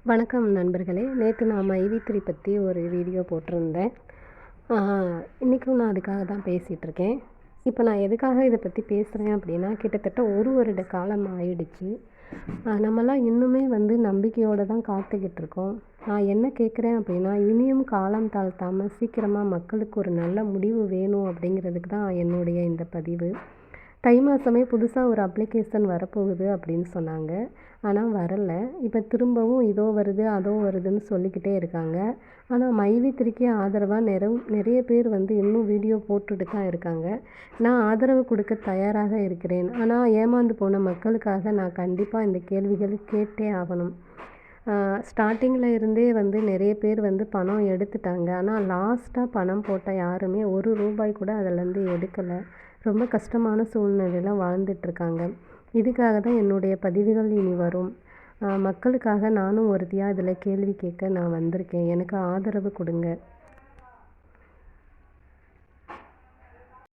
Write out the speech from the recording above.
வணக்கம் நண்பர்களே. நேற்று நான் மைவி3 பற்றி ஒரு வீடியோ போட்டிருந்தேன். இன்றைக்கும் நான் அதுக்காக தான் பேசிகிட்ருக்கேன். இப்போ நான் எதுக்காக இதை பற்றி பேசுகிறேன் அப்படின்னா, கிட்டத்தட்ட 1 வருட காலம் ஆயிடுச்சு. நம்மலாம் இன்னுமே நம்பிக்கையோடு தான் காத்துக்கிட்டு இருக்கோம். நான் என்ன கேட்குறேன் அப்படின்னா, இனியும் காலம் தாழ்த்தாமல் சீக்கிரமாக மக்களுக்கு ஒரு நல்ல முடிவு வேணும் அப்படிங்கிறதுக்கு தான் என்னுடைய இந்த பதிவு. தை மாதமே புதுசாக ஒரு அப்ளிகேஷன் வரப்போகுது அப்படின்னு சொன்னாங்க. ஆனால் வரல. இப்போ திரும்பவும் இதோ வருது அதோ வருதுன்னு சொல்லிக்கிட்டே இருக்காங்க. ஆனால் மைவி3க்கு ஆதரவாக நிறைய பேர் இன்னும் வீடியோ போட்டுட்டு தான் இருக்காங்க. நான் ஆதரவு கொடுக்க தயாராக இருக்கிறேன். ஆனால் ஏமாந்து போன மக்களுக்காக நான் கண்டிப்பாக இந்த கேள்விகள் கேட்டே ஆகணும். ஸ்டார்டிங்கில் இருந்தே நிறைய பேர் பணம் எடுத்துட்டாங்க. ஆனால் லாஸ்ட்டாக பணம் போட்ட யாருமே ரூபாய் கூட அதிலேருந்து எடுக்கலை. ரொம்ப கஷ்டமான சூழ்நிலையில் வாழ்ந்துட்டுருக்காங்க. இதுக்காக தான் என்னுடைய பதிவுகள் இனி வரும். மக்களுக்காக நானும் ஒருத்தியாக இதில் கேள்வி கேட்க நான் வந்திருக்கேன். எனக்கு ஆதரவு கொடுங்க.